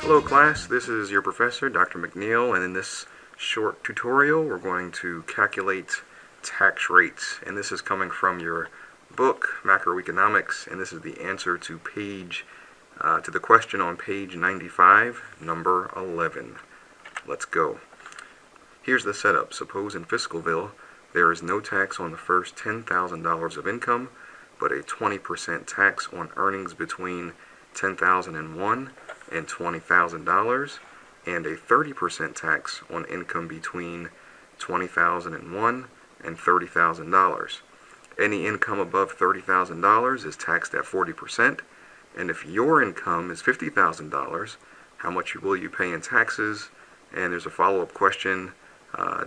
Hello class, this is your professor, Dr. McNeil, and in this short tutorial we're going to calculate tax rates. And this is coming from your book, Macroeconomics, and this is the answer to the question on page 95, number 11. Let's go. Here's the setup. Suppose in Fiscalville there is no tax on the first $10,000 of income, but a 20% tax on earnings between $10,001 and $20,000, and a 30% tax on income between $20,001 and $30,000. Any income above $30,000 is taxed at 40%, and if your income is $50,000, how much will you pay in taxes? And there's a follow-up question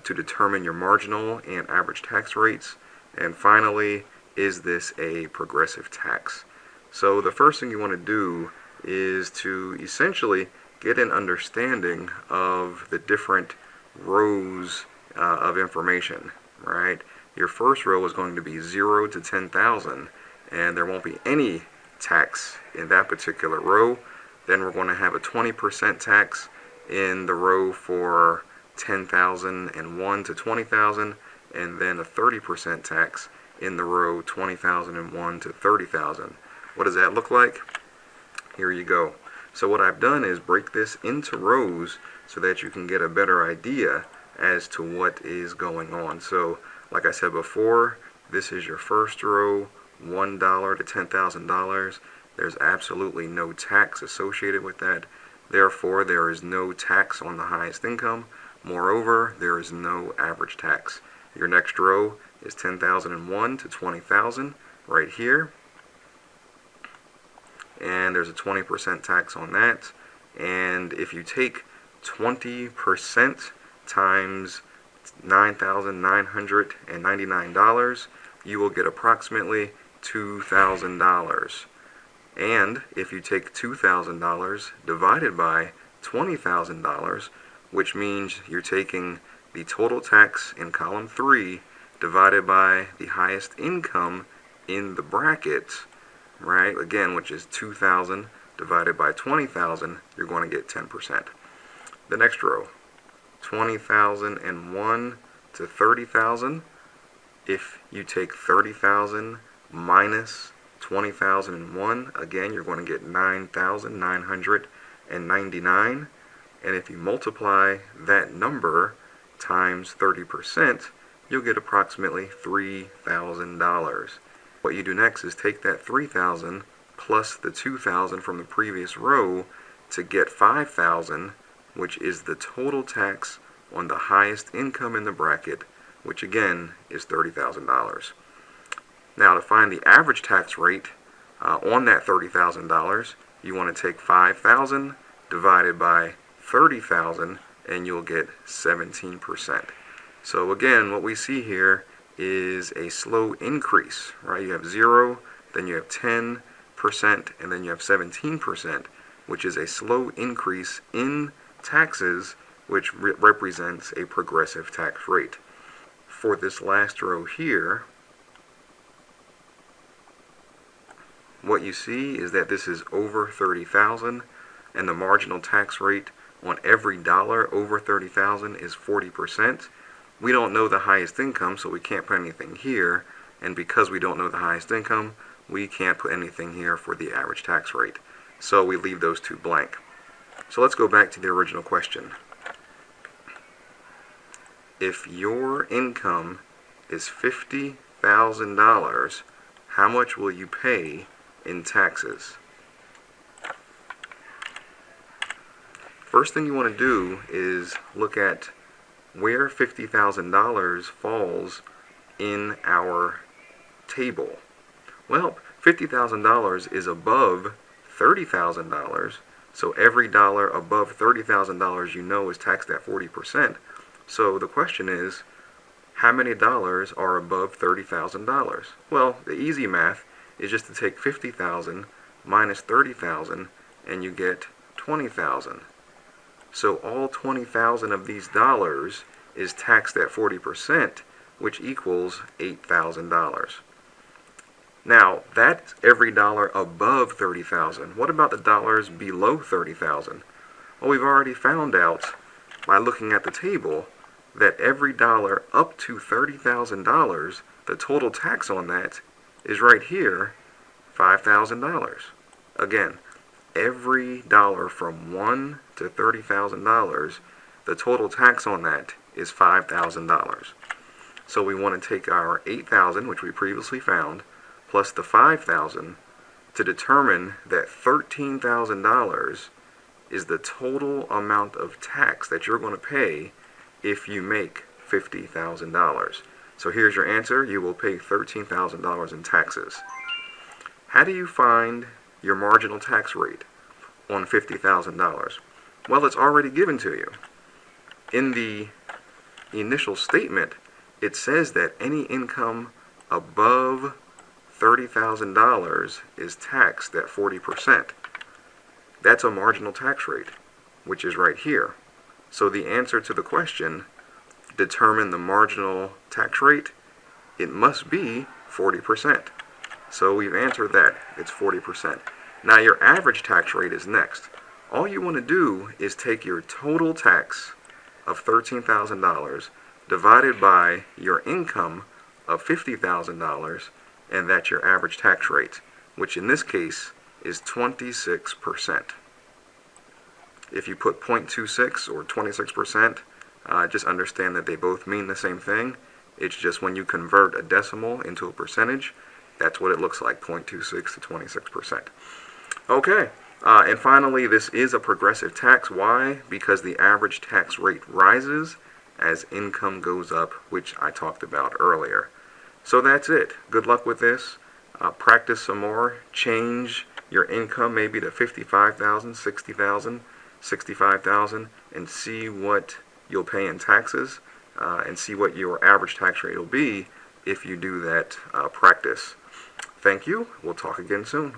to determine your marginal and average tax rates. And finally, is this a progressive tax? So the first thing you want to do is to essentially get an understanding of the different rows of information, right? Your first row is going to be 0 to 10,000, and there won't be any tax in that particular row. Then we're going to have a 20% tax in the row for 10,001 to 20,000, and then a 30% tax in the row 20,001 to 30,000. What does that look like? Here you go. So what I've done is break this into rows so that you can get a better idea as to what is going on. So like I said before, this is your first row, $1 to $10,000. There's absolutely no tax associated with that. Therefore, there is no tax on the highest income. Moreover, there is no average tax. Your next row is 10,001 to 20,000 right here. And there's a 20% tax on that. And if you take 20% times $9,999, you will get approximately $2,000. And if you take $2,000 divided by $20,000, which means you're taking the total tax in column 3 divided by the highest income in the bracket, right, again, which is 2,000 divided by 20,000, you're going to get 10%. The next row, 20,001 to 30,000. If you take 30,000 minus 20,001, again, you're going to get 9,999. And if you multiply that number times 30%, you'll get approximately $3,000. What you do next is take that 3,000 plus the 2,000 from the previous row to get 5,000, which is the total tax on the highest income in the bracket, which again is $30,000. Now to find the average tax rate on that $30,000, you want to take 5,000 divided by 30,000 and you'll get 17%. So again, what we see here is a slow increase, right? You have 0, then you have 10%, and then you have 17%, which is a slow increase in taxes, which represents a progressive tax rate. For this last row here, what you see is that this is over 30,000, and the marginal tax rate on every dollar over 30,000 is 40%. We don't know the highest income, so we can't put anything here, and because we don't know the highest income, we can't put anything here for the average tax rate. So we leave those two blank. So let's go back to the original question. If your income is $50,000, how much will you pay in taxes? First thing you want to do is look at where $50,000 falls in our table. Well, $50,000 is above $30,000, so every dollar above $30,000 you know is taxed at 40%. So the question is, how many dollars are above $30,000? Well, the easy math is just to take 50,000 minus 30,000 and you get 20,000. So all 20,000 of these dollars is taxed at 40%, which equals $8,000. Now, that's every dollar above 30,000. What about the dollars below 30,000? Well, we've already found out by looking at the table that every dollar up to $30,000, the total tax on that is right here, $5,000. Again, every dollar from $1 to $30,000, the total tax on that is $5,000. So we want to take our $8,000, which we previously found, plus the $5,000 to determine that $13,000 is the total amount of tax that you're going to pay if you make $50,000. So here's your answer. You will pay $13,000 in taxes. How do you find your marginal tax rate on $50,000? Well, it's already given to you. In the initial statement, it says that any income above $30,000 is taxed at 40%. That's a marginal tax rate, which is right here. So the answer to the question, determine the marginal tax rate, it must be 40%. So we've answered that. It's 40%. Now your average tax rate is next. All you want to do is take your total tax of $13,000 divided by your income of $50,000, and that's your average tax rate, which in this case is 26%. If you put 0.26 or 26%, just understand that they both mean the same thing. It's just when you convert a decimal into a percentage, that's what it looks like, 0.26 to 26%. Okay, and finally, this is a progressive tax. Why? Because the average tax rate rises as income goes up, which I talked about earlier. So that's it. Good luck with this. Practice some more. Change your income maybe to $55,000, $60,000, $65,000, and see what you'll pay in taxes, and see what your average tax rate will be if you do that practice. Thank you. We'll talk again soon.